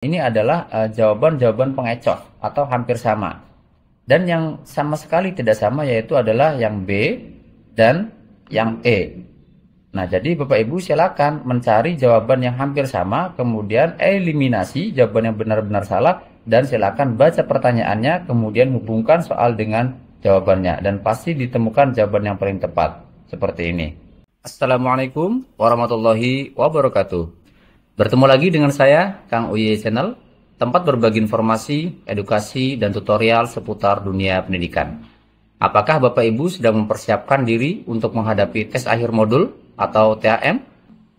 Ini adalah jawaban-jawaban pengecoh atau hampir sama. Dan yang sama sekali tidak sama yaitu adalah yang B dan yang E. Nah, jadi Bapak Ibu silakan mencari jawaban yang hampir sama, kemudian eliminasi jawaban yang benar-benar salah, dan silakan baca pertanyaannya, kemudian hubungkan soal dengan jawabannya, dan pasti ditemukan jawaban yang paling tepat. Seperti ini. Assalamualaikum warahmatullahi wabarakatuh. Bertemu lagi dengan saya, Kang Uye Channel, tempat berbagi informasi, edukasi, dan tutorial seputar dunia pendidikan. Apakah Bapak Ibu sedang mempersiapkan diri untuk menghadapi tes akhir modul atau TAM?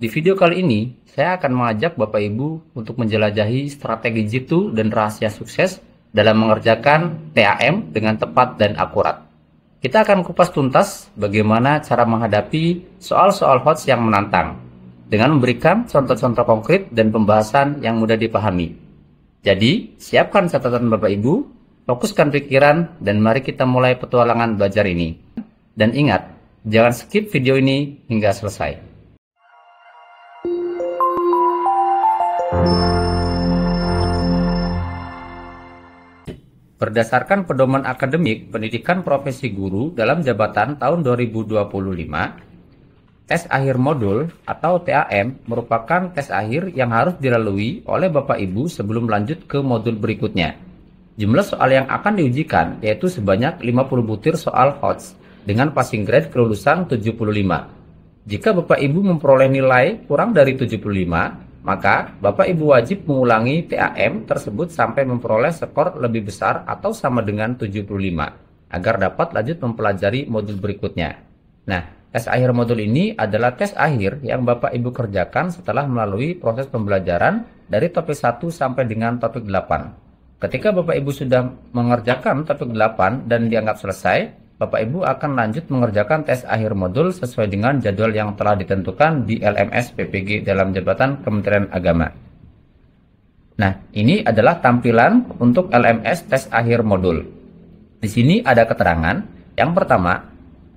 Di video kali ini, saya akan mengajak Bapak Ibu untuk menjelajahi strategi jitu dan rahasia sukses dalam mengerjakan TAM dengan tepat dan akurat. Kita akan kupas tuntas bagaimana cara menghadapi soal-soal HOTS yang menantang, dengan memberikan contoh-contoh konkret dan pembahasan yang mudah dipahami. Jadi, siapkan catatan Bapak Ibu, fokuskan pikiran, dan mari kita mulai petualangan belajar ini. Dan ingat, jangan skip video ini hingga selesai. Berdasarkan pedoman akademik pendidikan profesi guru dalam jabatan tahun 2025, tes akhir modul atau TAM merupakan tes akhir yang harus dilalui oleh Bapak Ibu sebelum lanjut ke modul berikutnya. Jumlah soal yang akan diujikan yaitu sebanyak 50 butir soal HOTS dengan passing grade kelulusan 75. Jika Bapak Ibu memperoleh nilai kurang dari 75, maka Bapak Ibu wajib mengulangi TAM tersebut sampai memperoleh skor lebih besar atau sama dengan 75 agar dapat lanjut mempelajari modul berikutnya. Nah, tes akhir modul ini adalah tes akhir yang Bapak Ibu kerjakan setelah melalui proses pembelajaran dari topik 1 sampai dengan topik 8. Ketika Bapak Ibu sudah mengerjakan topik 8 dan dianggap selesai, Bapak Ibu akan lanjut mengerjakan tes akhir modul sesuai dengan jadwal yang telah ditentukan di LMS PPG dalam jabatan Kementerian Agama. Nah, ini adalah tampilan untuk LMS tes akhir modul. Di sini ada keterangan. Yang pertama,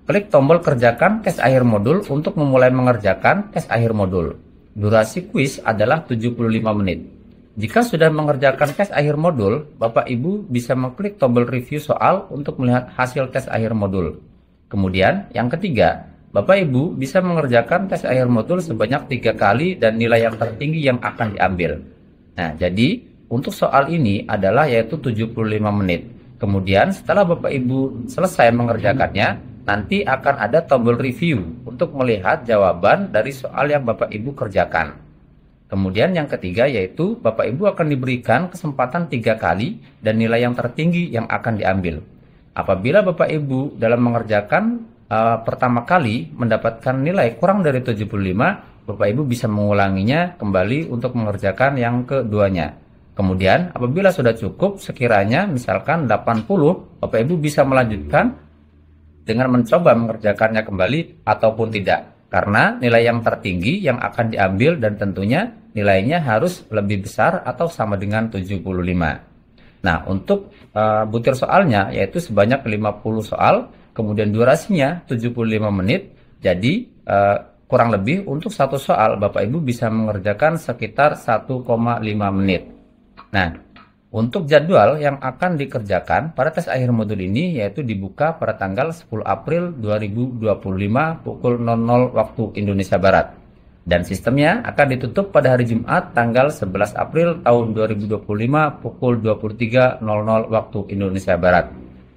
klik tombol kerjakan tes akhir modul untuk memulai mengerjakan tes akhir modul. Durasi kuis adalah 75 menit. Jika sudah mengerjakan tes akhir modul, Bapak Ibu bisa mengklik tombol review soal untuk melihat hasil tes akhir modul. Kemudian, yang ketiga, Bapak Ibu bisa mengerjakan tes akhir modul sebanyak 3 kali dan nilai yang tertinggi yang akan diambil. Nah, jadi untuk soal ini adalah yaitu 75 menit. Kemudian, setelah Bapak Ibu selesai mengerjakannya, nanti akan ada tombol review untuk melihat jawaban dari soal yang Bapak Ibu kerjakan. Kemudian yang ketiga yaitu Bapak Ibu akan diberikan kesempatan 3 kali dan nilai yang tertinggi yang akan diambil. Apabila Bapak Ibu dalam mengerjakan pertama kali mendapatkan nilai kurang dari 75, Bapak Ibu bisa mengulanginya kembali untuk mengerjakan yang keduanya. Kemudian apabila sudah cukup sekiranya misalkan 80, Bapak Ibu bisa melanjutkan dengan mencoba mengerjakannya kembali ataupun tidak, karena nilai yang tertinggi yang akan diambil dan tentunya nilainya harus lebih besar atau sama dengan 75. Nah, untuk butir soalnya yaitu sebanyak 50 soal, kemudian durasinya 75 menit, jadi kurang lebih untuk satu soal Bapak Ibu bisa mengerjakan sekitar 1,5 menit. Nah, untuk jadwal yang akan dikerjakan pada tes akhir modul ini yaitu dibuka pada tanggal 10 April 2025 pukul 00 waktu Indonesia Barat. Dan sistemnya akan ditutup pada hari Jumat tanggal 11 April tahun 2025 pukul 23.00 waktu Indonesia Barat.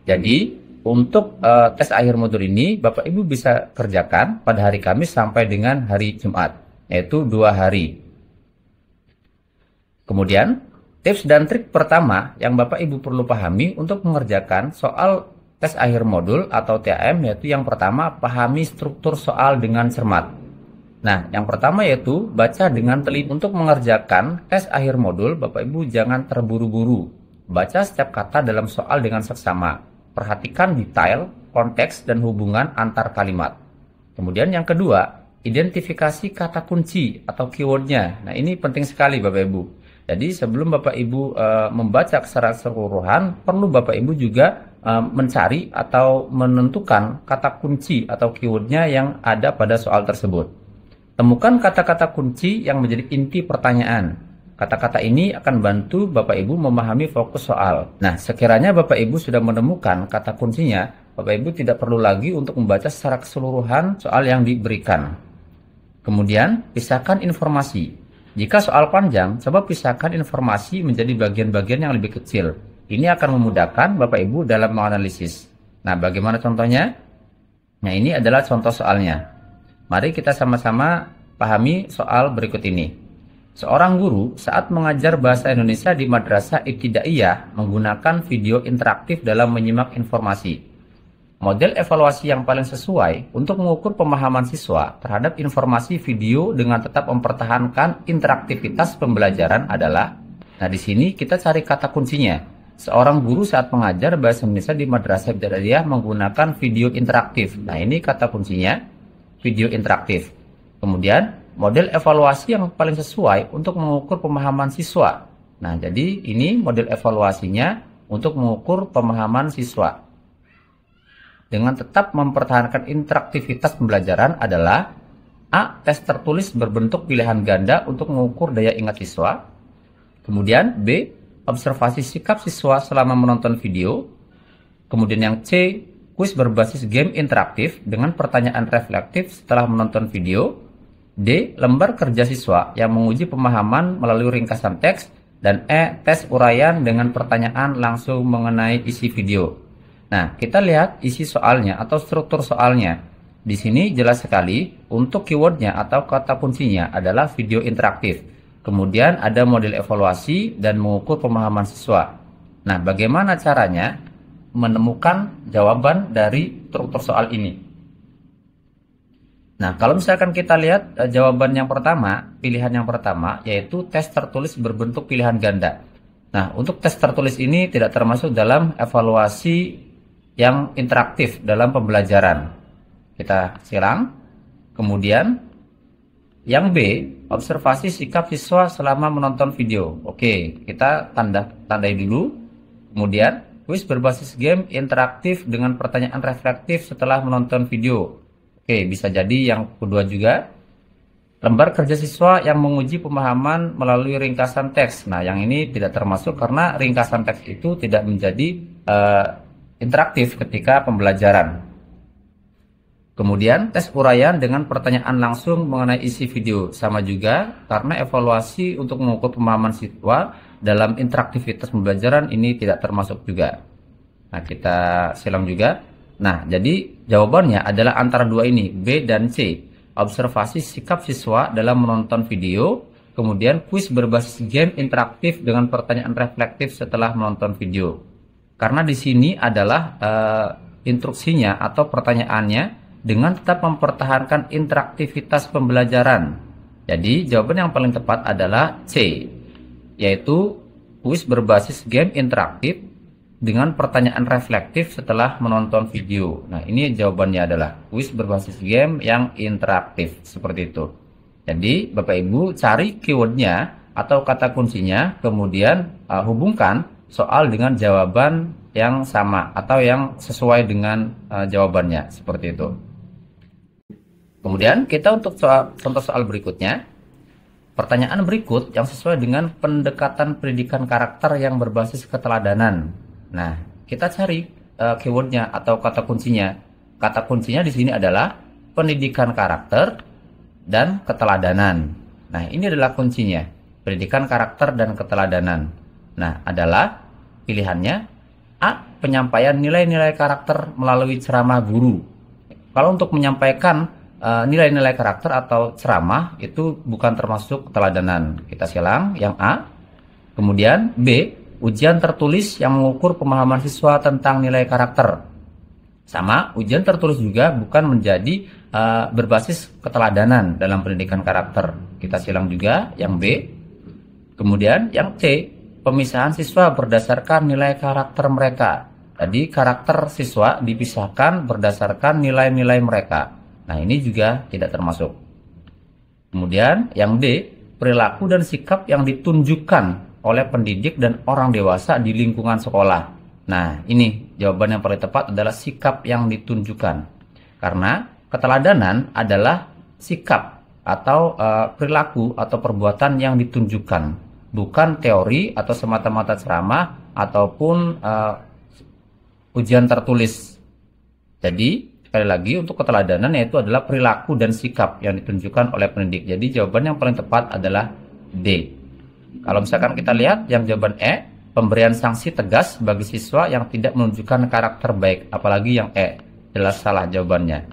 Jadi, untuk tes akhir modul ini Bapak Ibu bisa kerjakan pada hari Kamis sampai dengan hari Jumat, yaitu 2 hari. Kemudian, tips dan trik pertama yang Bapak Ibu perlu pahami untuk mengerjakan soal tes akhir modul atau TAM yaitu yang pertama, pahami struktur soal dengan cermat. Nah, yang pertama yaitu baca dengan teliti. Untuk mengerjakan tes akhir modul, Bapak Ibu jangan terburu-buru. Baca setiap kata dalam soal dengan seksama. Perhatikan detail, konteks, dan hubungan antar kalimat. Kemudian yang kedua, identifikasi kata kunci atau keywordnya. Nah, ini penting sekali Bapak Ibu. Jadi sebelum Bapak Ibu membaca secara keseluruhan, perlu Bapak Ibu juga mencari atau menentukan kata kunci atau keywordnya yang ada pada soal tersebut. Temukan kata-kata kunci yang menjadi inti pertanyaan. Kata-kata ini akan bantu Bapak Ibu memahami fokus soal. Nah, sekiranya Bapak Ibu sudah menemukan kata kuncinya, Bapak Ibu tidak perlu lagi untuk membaca secara keseluruhan soal yang diberikan. Kemudian, pisahkan informasi. Jika soal panjang, coba pisahkan informasi menjadi bagian-bagian yang lebih kecil. Ini akan memudahkan Bapak Ibu dalam menganalisis. Nah, bagaimana contohnya? Nah, ini adalah contoh soalnya. Mari kita sama-sama pahami soal berikut ini. Seorang guru saat mengajar bahasa Indonesia di Madrasah Ibtidaiyah menggunakan video interaktif dalam menyimak informasi. Model evaluasi yang paling sesuai untuk mengukur pemahaman siswa terhadap informasi video dengan tetap mempertahankan interaktivitas pembelajaran adalah, nah di sini kita cari kata kuncinya. Seorang guru saat mengajar bahasa Indonesia di Madrasah Ibtidaiyah menggunakan video interaktif. Nah ini kata kuncinya, video interaktif. Kemudian, model evaluasi yang paling sesuai untuk mengukur pemahaman siswa. Nah, jadi ini model evaluasinya untuk mengukur pemahaman siswa. Dengan tetap mempertahankan interaktivitas pembelajaran adalah A. Tes tertulis berbentuk pilihan ganda untuk mengukur daya ingat siswa. Kemudian B. Observasi sikap siswa selama menonton video. Kemudian yang C. Kuis berbasis game interaktif dengan pertanyaan reflektif setelah menonton video. D. Lembar kerja siswa yang menguji pemahaman melalui ringkasan teks. Dan E. Tes uraian dengan pertanyaan langsung mengenai isi video. Nah, kita lihat isi soalnya atau struktur soalnya. Di sini jelas sekali untuk keywordnya atau kata kuncinya adalah video interaktif. Kemudian ada model evaluasi dan mengukur pemahaman siswa. Nah, bagaimana caranya menemukan jawaban dari struktur soal ini? Nah, kalau misalkan kita lihat jawaban yang pertama, pilihan yang pertama, yaitu tes tertulis berbentuk pilihan ganda. Nah, untuk tes tertulis ini tidak termasuk dalam evaluasi yang interaktif dalam pembelajaran. Kita silang. Kemudian, yang B, observasi sikap siswa selama menonton video. Oke, kita tandai dulu. Kemudian, kuis berbasis game interaktif dengan pertanyaan reflektif setelah menonton video. Oke, bisa jadi yang kedua juga. Lembar kerja siswa yang menguji pemahaman melalui ringkasan teks. Nah, yang ini tidak termasuk karena ringkasan teks itu tidak menjadi interaktif ketika pembelajaran. Kemudian, tes uraian dengan pertanyaan langsung mengenai isi video. Sama juga karena evaluasi untuk mengukur pemahaman siswa dalam interaktivitas pembelajaran ini tidak termasuk juga. Nah, kita silang juga. Nah, jadi jawabannya adalah antara dua ini, B dan C. Observasi sikap siswa dalam menonton video, kemudian kuis berbasis game interaktif dengan pertanyaan reflektif setelah menonton video. Karena di sini adalah instruksinya atau pertanyaannya dengan tetap mempertahankan interaktivitas pembelajaran. Jadi, jawaban yang paling tepat adalah C, yaitu kuis berbasis game interaktif dengan pertanyaan reflektif setelah menonton video. Nah, ini jawabannya adalah kuis berbasis game yang interaktif, seperti itu. Jadi, Bapak Ibu cari keywordnya atau kata kuncinya, kemudian hubungkan soal dengan jawaban yang sama atau yang sesuai dengan jawabannya, seperti itu. Kemudian, kita untuk contoh soal berikutnya. Pertanyaan berikut yang sesuai dengan pendekatan pendidikan karakter yang berbasis keteladanan. Nah, kita cari keywordnya atau kata kuncinya. Kata kuncinya di sini adalah pendidikan karakter dan keteladanan. Nah, ini adalah kuncinya. Pendidikan karakter dan keteladanan. Nah, adalah pilihannya A. Penyampaian nilai-nilai karakter melalui ceramah guru. Kalau untuk menyampaikan nilai-nilai karakter atau ceramah itu bukan termasuk keteladanan. Kita silang yang A. Kemudian B. Ujian tertulis yang mengukur pemahaman siswa tentang nilai karakter. Sama, ujian tertulis juga bukan menjadi berbasis keteladanan dalam pendidikan karakter. Kita silang juga yang B. Kemudian yang C, pemisahan siswa berdasarkan nilai karakter mereka. Jadi karakter siswa dipisahkan berdasarkan nilai-nilai mereka. Nah, ini juga tidak termasuk. Kemudian yang D, perilaku dan sikap yang ditunjukkan oleh pendidik dan orang dewasa di lingkungan sekolah. Nah, ini jawaban yang paling tepat adalah sikap yang ditunjukkan. Karena keteladanan adalah sikap atau perilaku atau perbuatan yang ditunjukkan bukan teori atau semata-mata ceramah ataupun ujian tertulis. Jadi sekali lagi untuk keteladanan yaitu adalah perilaku dan sikap yang ditunjukkan oleh pendidik. Jadi jawaban yang paling tepat adalah D. Kalau misalkan kita lihat yang jawaban E, pemberian sanksi tegas bagi siswa yang tidak menunjukkan karakter baik, apalagi yang E, jelas salah jawabannya.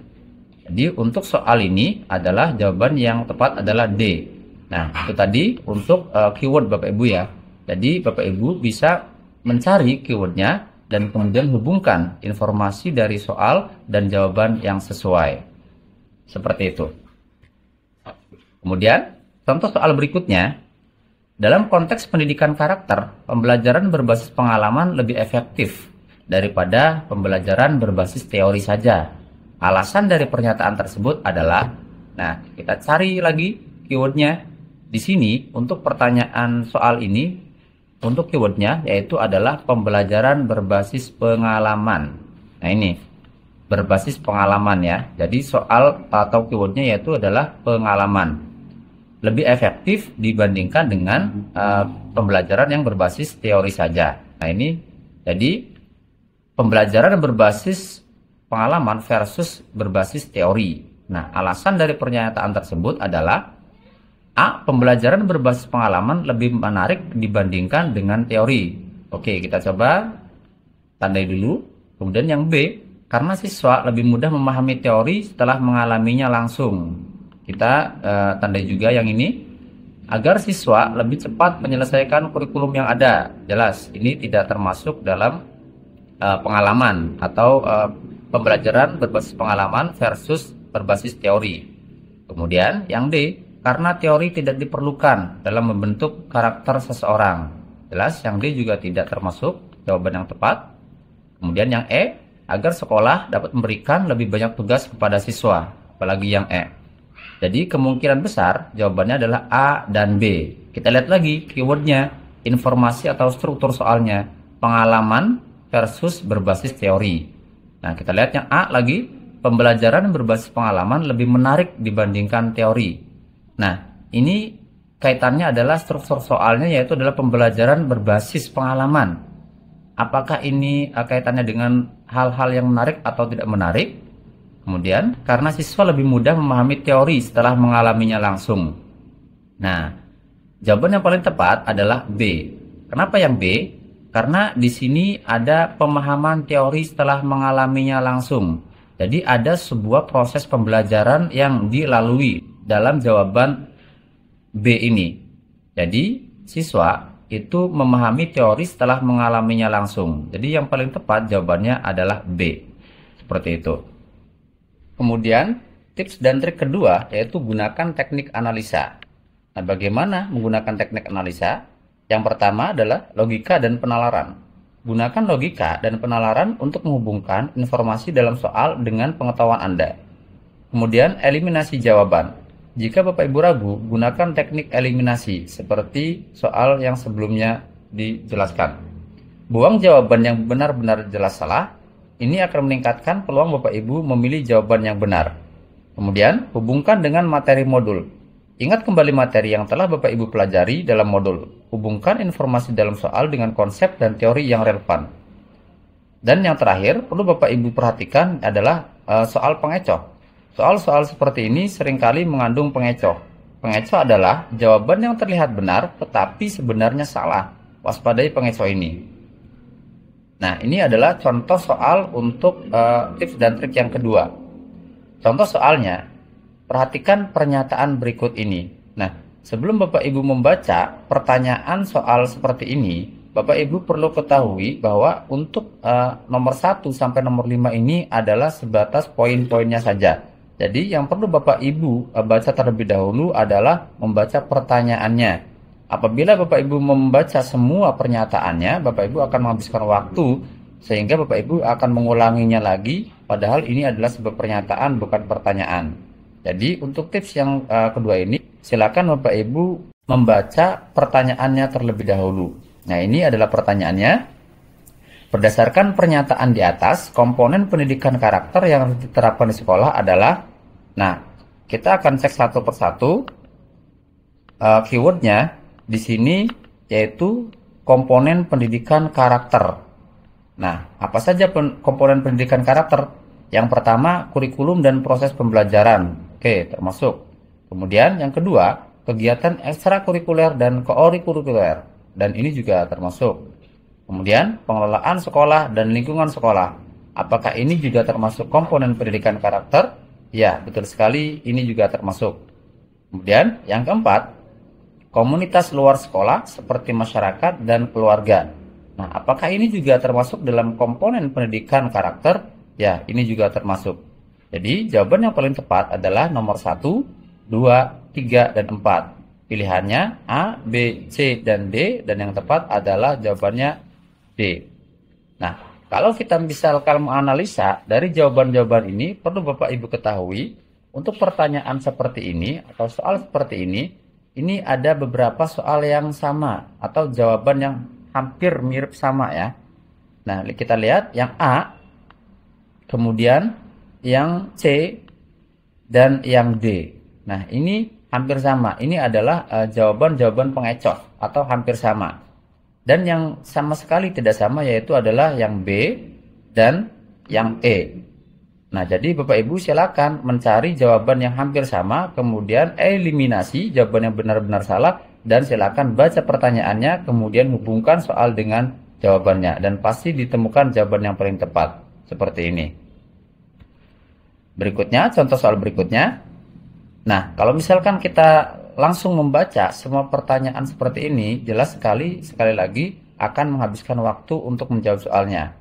Jadi untuk soal ini adalah jawaban yang tepat adalah D. Nah, itu tadi untuk keyword Bapak Ibu ya. Jadi Bapak Ibu bisa mencari keywordnya dan kemudian hubungkan informasi dari soal dan jawaban yang sesuai. Seperti itu. Kemudian, contoh soal berikutnya. Dalam konteks pendidikan karakter, pembelajaran berbasis pengalaman lebih efektif daripada pembelajaran berbasis teori saja. Alasan dari pernyataan tersebut adalah, nah kita cari lagi keywordnya. Di sini untuk pertanyaan soal ini, untuk keywordnya yaitu adalah pembelajaran berbasis pengalaman. Nah ini, berbasis pengalaman ya. Jadi soal atau keywordnya yaitu adalah pengalaman. Lebih efektif dibandingkan dengan pembelajaran yang berbasis teori saja. Nah ini, jadi pembelajaran berbasis pengalaman versus berbasis teori. Nah, alasan dari pernyataan tersebut adalah A. Pembelajaran berbasis pengalaman lebih menarik dibandingkan dengan teori. Oke, kita coba tandai dulu. Kemudian yang B, karena siswa lebih mudah memahami teori setelah mengalaminya langsung. Kita tandai juga yang ini, agar siswa lebih cepat menyelesaikan kurikulum yang ada. Jelas, ini tidak termasuk dalam pengalaman atau pembelajaran berbasis pengalaman versus berbasis teori. Kemudian yang D, karena teori tidak diperlukan dalam membentuk karakter seseorang. Jelas, yang D juga tidak termasuk jawaban yang tepat. Kemudian yang E, agar sekolah dapat memberikan lebih banyak tugas kepada siswa, apalagi yang E. Jadi kemungkinan besar jawabannya adalah A dan B. Kita lihat lagi keywordnya, informasi atau struktur soalnya, pengalaman versus berbasis teori. Nah kita lihat yang A lagi, pembelajaran berbasis pengalaman lebih menarik dibandingkan teori. Nah ini kaitannya adalah struktur soalnya yaitu adalah pembelajaran berbasis pengalaman. Apakah ini kaitannya dengan hal-hal yang menarik atau tidak menarik? Kemudian, karena siswa lebih mudah memahami teori setelah mengalaminya langsung. Nah, jawaban yang paling tepat adalah B. Kenapa yang B? Karena di sini ada pemahaman teori setelah mengalaminya langsung. Jadi ada sebuah proses pembelajaran yang dilalui dalam jawaban B ini. Jadi, siswa itu memahami teori setelah mengalaminya langsung. Jadi yang paling tepat jawabannya adalah B. Seperti itu. Kemudian, tips dan trik kedua yaitu gunakan teknik analisa. Nah, bagaimana menggunakan teknik analisa? Yang pertama adalah logika dan penalaran. Gunakan logika dan penalaran untuk menghubungkan informasi dalam soal dengan pengetahuan Anda. Kemudian, eliminasi jawaban. Jika Bapak Ibu ragu, gunakan teknik eliminasi seperti soal yang sebelumnya dijelaskan. Buang jawaban yang benar-benar jelas salah. Ini akan meningkatkan peluang Bapak Ibu memilih jawaban yang benar. Kemudian, hubungkan dengan materi modul. Ingat kembali materi yang telah Bapak Ibu pelajari dalam modul. Hubungkan informasi dalam soal dengan konsep dan teori yang relevan. Dan yang terakhir, perlu Bapak Ibu perhatikan adalah soal pengecoh. Soal-soal seperti ini seringkali mengandung pengecoh. Pengecoh adalah jawaban yang terlihat benar tetapi sebenarnya salah. Waspadai pengecoh ini. Nah, ini adalah contoh soal untuk tips dan trik yang kedua. Contoh soalnya, perhatikan pernyataan berikut ini. Nah, sebelum Bapak Ibu membaca pertanyaan soal seperti ini, Bapak Ibu perlu ketahui bahwa untuk nomor 1 sampai nomor 5 ini adalah sebatas poin-poinnya saja. Jadi yang perlu Bapak Ibu baca terlebih dahulu adalah membaca pertanyaannya. Apabila Bapak Ibu membaca semua pernyataannya, Bapak Ibu akan menghabiskan waktu sehingga Bapak Ibu akan mengulanginya lagi, padahal ini adalah sebuah pernyataan bukan pertanyaan. Jadi untuk tips yang kedua ini, silakan Bapak Ibu membaca pertanyaannya terlebih dahulu. Nah ini adalah pertanyaannya. Berdasarkan pernyataan di atas, komponen pendidikan karakter yang harus diterapkan di sekolah adalah, nah kita akan cek satu persatu keywordnya. Di sini yaitu komponen pendidikan karakter. Nah, apa saja komponen pendidikan karakter? Yang pertama, kurikulum dan proses pembelajaran. Oke, termasuk. Kemudian yang kedua, kegiatan ekstrakurikuler dan kokurikuler. Dan ini juga termasuk. Kemudian, pengelolaan sekolah dan lingkungan sekolah. Apakah ini juga termasuk komponen pendidikan karakter? Ya, betul sekali, ini juga termasuk. Kemudian, yang keempat, komunitas luar sekolah seperti masyarakat dan keluarga. Nah, apakah ini juga termasuk dalam komponen pendidikan karakter? Ya, ini juga termasuk. Jadi, jawaban yang paling tepat adalah nomor 1, 2, 3, dan 4. Pilihannya A, B, C, dan D, dan yang tepat adalah jawabannya D. Nah, kalau kita misalkan menganalisa dari jawaban-jawaban ini, perlu Bapak Ibu ketahui, untuk pertanyaan seperti ini, atau soal seperti ini ada beberapa soal yang sama, atau jawaban yang hampir mirip sama ya. Nah, kita lihat yang A, kemudian yang C, dan yang D. Nah, ini hampir sama. Ini adalah jawaban-jawaban pengecoh, atau hampir sama. Dan yang sama sekali tidak sama yaitu adalah yang B dan yang E. Nah, jadi Bapak Ibu silakan mencari jawaban yang hampir sama, kemudian eliminasi jawaban yang benar-benar salah, dan silakan baca pertanyaannya, kemudian hubungkan soal dengan jawabannya, dan pasti ditemukan jawaban yang paling tepat. Seperti ini. Berikutnya, contoh soal berikutnya. Nah, kalau misalkan kita langsung membaca semua pertanyaan seperti ini, jelas sekali lagi akan menghabiskan waktu untuk menjawab soalnya.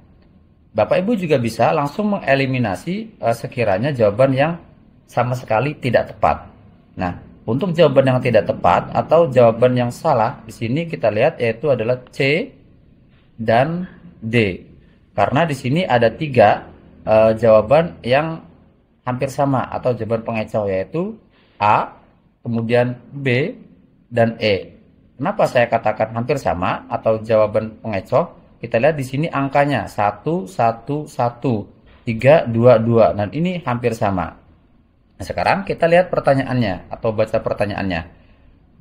Bapak Ibu juga bisa langsung mengeliminasi sekiranya jawaban yang sama sekali tidak tepat. Nah, untuk jawaban yang tidak tepat atau jawaban yang salah, di sini kita lihat yaitu adalah C dan D. Karena di sini ada 3 jawaban yang hampir sama atau jawaban pengecoh, yaitu A, kemudian B, dan E. Kenapa saya katakan hampir sama atau jawaban pengecoh? Kita lihat di sini angkanya 1, 1, 1, 3, 2, 2. Dan ini hampir sama. Nah, sekarang kita lihat pertanyaannya atau baca pertanyaannya.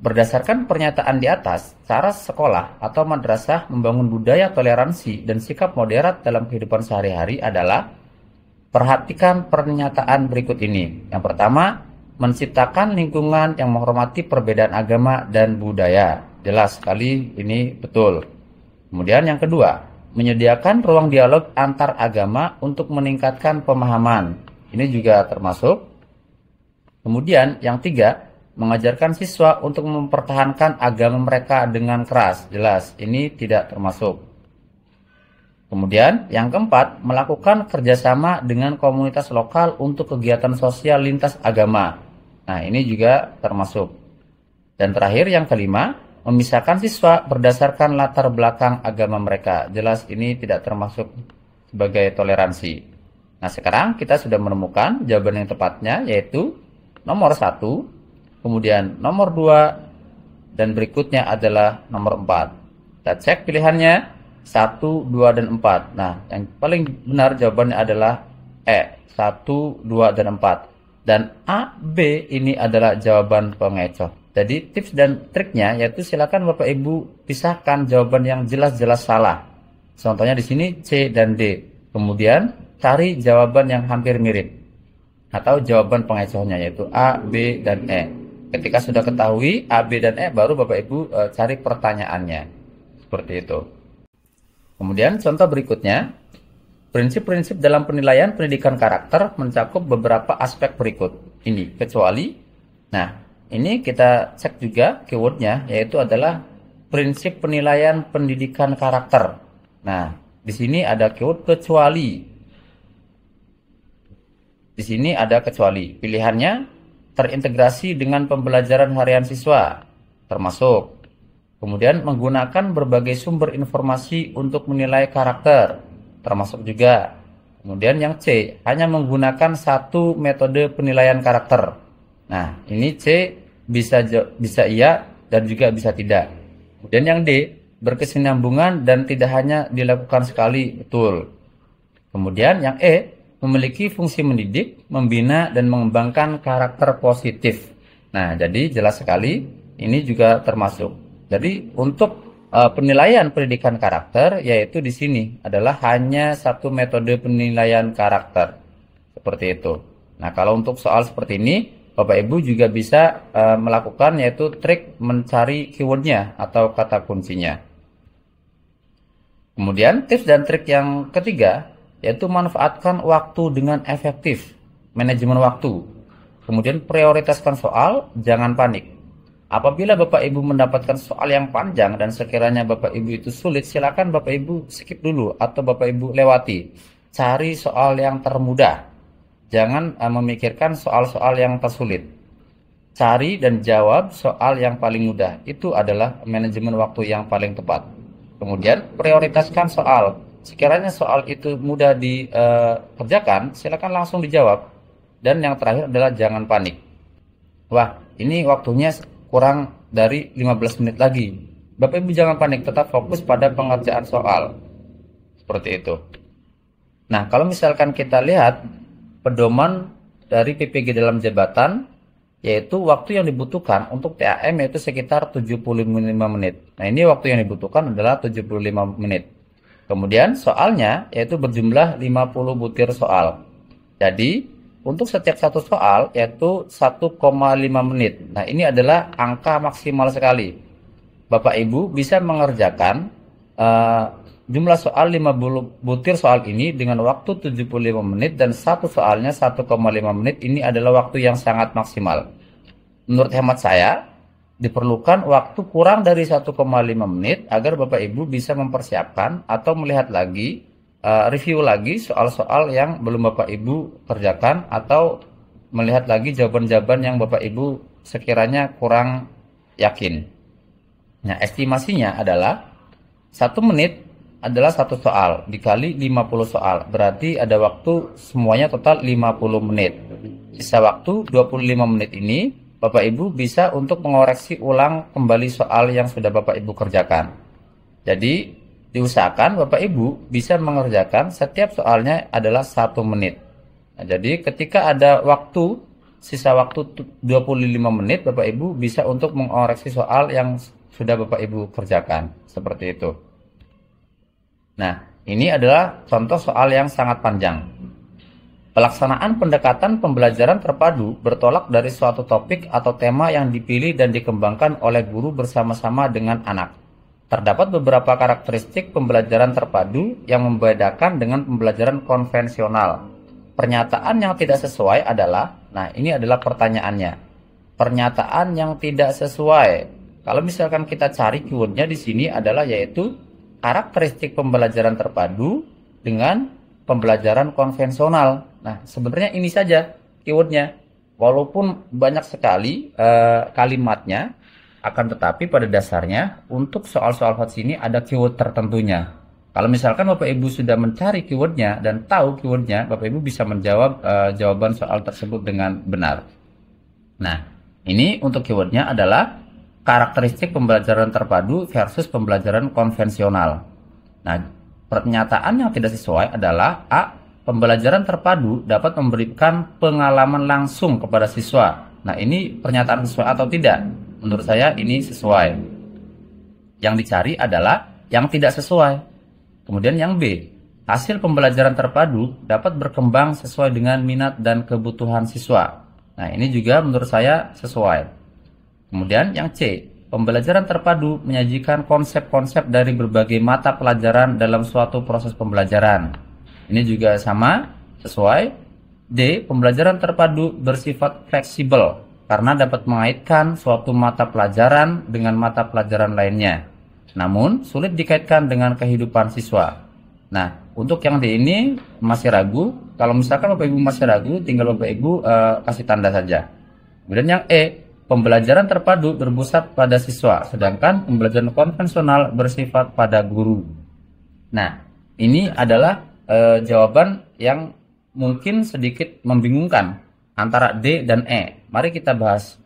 Berdasarkan pernyataan di atas, cara sekolah atau madrasah membangun budaya toleransi dan sikap moderat dalam kehidupan sehari-hari adalah, perhatikan pernyataan berikut ini. Yang pertama, menciptakan lingkungan yang menghormati perbedaan agama dan budaya. Jelas sekali ini betul. Kemudian yang kedua, menyediakan ruang dialog antar agama untuk meningkatkan pemahaman. Ini juga termasuk. Kemudian yang 3, mengajarkan siswa untuk mempertahankan agama mereka dengan keras. Jelas, ini tidak termasuk. Kemudian yang keempat, melakukan kerjasama dengan komunitas lokal untuk kegiatan sosial lintas agama. Nah, ini juga termasuk. Dan terakhir yang kelima, memisahkan siswa berdasarkan latar belakang agama mereka. Jelas ini tidak termasuk sebagai toleransi. Nah, sekarang kita sudah menemukan jawaban yang tepatnya, yaitu nomor 1, kemudian nomor 2, dan berikutnya adalah nomor 4. Kita cek pilihannya 1, 2, dan 4. Nah, yang paling benar jawabannya adalah E, 1, 2, dan 4. Dan A, B ini adalah jawaban pengecoh. Jadi tips dan triknya yaitu silakan Bapak Ibu pisahkan jawaban yang jelas-jelas salah. Contohnya di sini C dan D. Kemudian cari jawaban yang hampir mirip atau jawaban pengecohnya yaitu A, B, dan E. Ketika sudah ketahui A, B, dan E, baru Bapak Ibu cari pertanyaannya. Seperti itu. Kemudian contoh berikutnya, prinsip-prinsip dalam penilaian pendidikan karakter mencakup beberapa aspek berikut. Ini kecuali. Nah, ini kita cek juga keywordnya, yaitu adalah prinsip penilaian pendidikan karakter. Nah, di sini ada keyword kecuali. Di sini ada kecuali. Pilihannya terintegrasi dengan pembelajaran harian siswa, termasuk. Kemudian menggunakan berbagai sumber informasi untuk menilai karakter, termasuk juga. Kemudian yang C, hanya menggunakan satu metode penilaian karakter. Nah, ini C bisa iya dan juga bisa tidak. Kemudian yang D, berkesinambungan dan tidak hanya dilakukan sekali, betul. Kemudian yang E, memiliki fungsi mendidik, membina, dan mengembangkan karakter positif. Nah, jadi jelas sekali ini juga termasuk. Jadi untuk penilaian pendidikan karakter, yaitu di sini adalah hanya satu metode penilaian karakter. Seperti itu. Nah, kalau untuk soal seperti ini, Bapak Ibu juga bisa melakukan yaitu trik mencari keywordnya atau kata kuncinya. Kemudian tips dan trik yang ketiga, yaitu manfaatkan waktu dengan efektif, manajemen waktu. Kemudian prioritaskan soal, jangan panik. Apabila Bapak Ibu mendapatkan soal yang panjang dan sekiranya Bapak Ibu itu sulit, silakan Bapak Ibu skip dulu atau Bapak Ibu lewati. Cari soal yang termudah. Jangan memikirkan soal-soal yang tersulit. Cari dan jawab soal yang paling mudah. Itu adalah manajemen waktu yang paling tepat. Kemudian prioritaskan soal. Sekiranya soal itu mudah dikerjakan, silakan langsung dijawab. Dan yang terakhir adalah jangan panik. Wah, ini waktunya kurang dari 15 menit lagi. Bapak Ibu jangan panik, tetap fokus pada pengerjaan soal. Seperti itu. Nah, kalau misalkan kita lihat pedoman dari PPG dalam jabatan, yaitu waktu yang dibutuhkan untuk TAM yaitu sekitar 75 menit. Nah, ini waktu yang dibutuhkan adalah 75 menit. Kemudian soalnya yaitu berjumlah 50 butir soal. Jadi, untuk setiap satu soal yaitu 1,5 menit. Nah, ini adalah angka maksimal sekali. Bapak Ibu bisa mengerjakan jumlah soal 50 butir soal ini dengan waktu 75 menit dan satu soalnya 1,5 menit. Ini adalah waktu yang sangat maksimal. Menurut hemat saya, diperlukan waktu kurang dari 1,5 menit agar Bapak Ibu bisa mempersiapkan atau melihat lagi, review lagi soal-soal yang belum Bapak Ibu kerjakan atau melihat lagi jawaban-jawaban yang Bapak Ibu sekiranya kurang yakin. Nah, estimasinya adalah 1 menit adalah satu soal dikali 50 soal. Berarti ada waktu semuanya total 50 menit. Sisa waktu 25 menit ini Bapak Ibu bisa untuk mengoreksi ulang kembali soal yang sudah Bapak Ibu kerjakan. Jadi diusahakan Bapak Ibu bisa mengerjakan setiap soalnya adalah 1 menit. Nah, jadi ketika ada waktu, sisa waktu 25 menit, Bapak Ibu bisa untuk mengoreksi soal yang sudah Bapak Ibu kerjakan. Seperti itu. Nah, ini adalah contoh soal yang sangat panjang. Pelaksanaan pendekatan pembelajaran terpadu bertolak dari suatu topik atau tema yang dipilih dan dikembangkan oleh guru bersama-sama dengan anak. Terdapat beberapa karakteristik pembelajaran terpadu yang membedakan dengan pembelajaran konvensional. Pernyataan yang tidak sesuai adalah, nah ini adalah pertanyaannya. Pernyataan yang tidak sesuai. Kalau misalkan kita cari keywordnya di sini adalah yaitu karakteristik pembelajaran terpadu dengan pembelajaran konvensional. Nah, sebenarnya ini saja keywordnya. Walaupun banyak sekali kalimatnya, akan tetapi pada dasarnya untuk soal-soal hot ini ada keyword tertentunya. Kalau misalkan Bapak Ibu sudah mencari keywordnya dan tahu keywordnya, Bapak Ibu bisa menjawab jawaban soal tersebut dengan benar. Nah, ini untuk keywordnya adalah karakteristik pembelajaran terpadu versus pembelajaran konvensional. Nah, pernyataan yang tidak sesuai adalah A. Pembelajaran terpadu dapat memberikan pengalaman langsung kepada siswa. Nah, ini pernyataan sesuai atau tidak? Menurut saya ini sesuai. Yang dicari adalah yang tidak sesuai. Kemudian yang B. Hasil pembelajaran terpadu dapat berkembang sesuai dengan minat dan kebutuhan siswa. Nah, ini juga menurut saya sesuai. Kemudian yang C. Pembelajaran terpadu menyajikan konsep-konsep dari berbagai mata pelajaran dalam suatu proses pembelajaran. Ini juga sama, sesuai. D. Pembelajaran terpadu bersifat fleksibel karena dapat mengaitkan suatu mata pelajaran dengan mata pelajaran lainnya. Namun, sulit dikaitkan dengan kehidupan siswa. Nah, untuk yang D ini masih ragu. Kalau misalkan Bapak Ibu masih ragu, tinggal Bapak Ibu kasih tanda saja. Kemudian yang E. Pembelajaran terpadu berpusat pada siswa, sedangkan pembelajaran konvensional bersifat pada guru. Nah, ini adalah jawaban yang mungkin sedikit membingungkan antara D dan E. Mari kita bahas.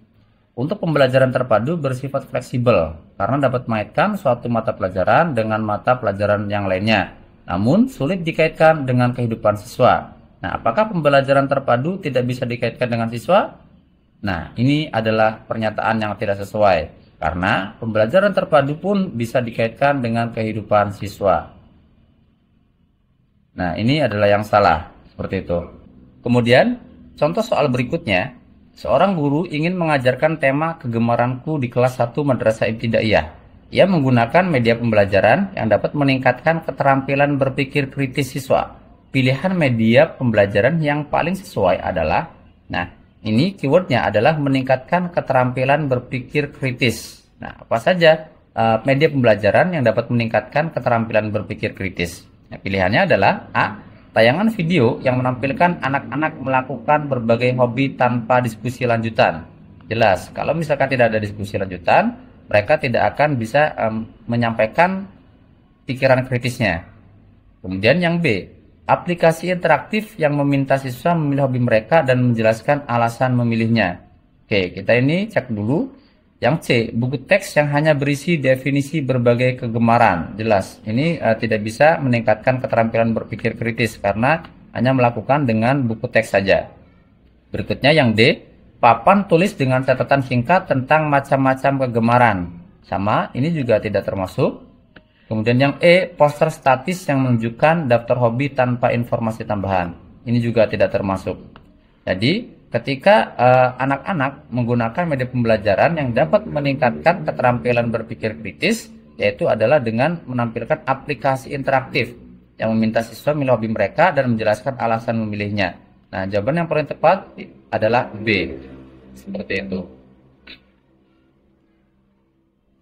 Untuk pembelajaran terpadu bersifat fleksibel karena dapat mengaitkan suatu mata pelajaran dengan mata pelajaran yang lainnya. Namun sulit dikaitkan dengan kehidupan siswa. Nah, apakah pembelajaran terpadu tidak bisa dikaitkan dengan siswa? Nah, ini adalah pernyataan yang tidak sesuai. Karena pembelajaran terpadu pun bisa dikaitkan dengan kehidupan siswa. Nah, ini adalah yang salah, seperti itu. Kemudian, contoh soal berikutnya, seorang guru ingin mengajarkan tema kegemaranku di kelas 1 Madrasah Ibtidaiyah. Ia menggunakan media pembelajaran yang dapat meningkatkan keterampilan berpikir kritis siswa. Pilihan media pembelajaran yang paling sesuai adalah, nah, ini keywordnya adalah meningkatkan keterampilan berpikir kritis. Nah, apa saja media pembelajaran yang dapat meningkatkan keterampilan berpikir kritis? Nah, pilihannya adalah A. Tayangan video yang menampilkan anak-anak melakukan berbagai hobi tanpa diskusi lanjutan. Jelas, kalau misalkan tidak ada diskusi lanjutan, mereka tidak akan bisa menyampaikan pikiran kritisnya. Kemudian yang B. Aplikasi interaktif yang meminta siswa memilih hobi mereka dan menjelaskan alasan memilihnya. Oke, kita ini cek dulu. Yang C, buku teks yang hanya berisi definisi berbagai kegemaran. Jelas, ini tidak bisa meningkatkan keterampilan berpikir kritis karena hanya melakukan dengan buku teks saja. Berikutnya yang D, papan tulis dengan catatan singkat tentang macam-macam kegemaran. Sama, ini juga tidak termasuk. Kemudian yang E, poster statis yang menunjukkan daftar hobi tanpa informasi tambahan. Ini juga tidak termasuk. Jadi, ketika anak-anak menggunakan media pembelajaran yang dapat meningkatkan keterampilan berpikir kritis, yaitu adalah dengan menampilkan aplikasi interaktif yang meminta siswa memilih hobi mereka dan menjelaskan alasan memilihnya. Nah, jawaban yang paling tepat adalah B. Seperti itu.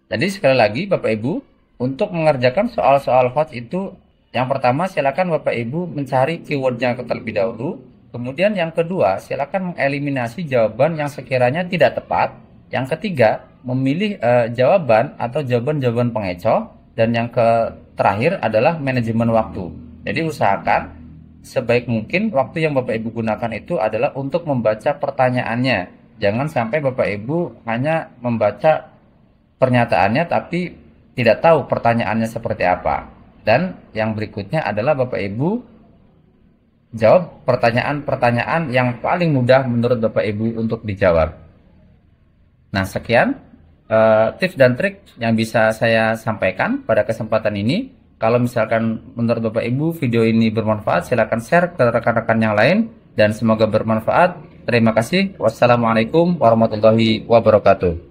Jadi sekali lagi Bapak Ibu, untuk mengerjakan soal-soal HOTS itu, yang pertama silakan Bapak Ibu mencari keywordnya terlebih dahulu. Kemudian yang kedua, silakan mengeliminasi jawaban yang sekiranya tidak tepat. Yang ketiga, memilih jawaban atau jawaban-jawaban pengecoh. Dan yang terakhir adalah manajemen waktu. Jadi usahakan sebaik mungkin waktu yang Bapak Ibu gunakan itu adalah untuk membaca pertanyaannya. Jangan sampai Bapak Ibu hanya membaca pernyataannya tapi tidak tahu pertanyaannya seperti apa. Dan yang berikutnya adalah Bapak Ibu jawab pertanyaan-pertanyaan yang paling mudah menurut Bapak Ibu untuk dijawab. Nah, sekian tips dan trik yang bisa saya sampaikan pada kesempatan ini. Kalau misalkan menurut Bapak Ibu video ini bermanfaat, silakan share ke rekan-rekan yang lain dan semoga bermanfaat. Terima kasih. Wassalamualaikum warahmatullahi wabarakatuh.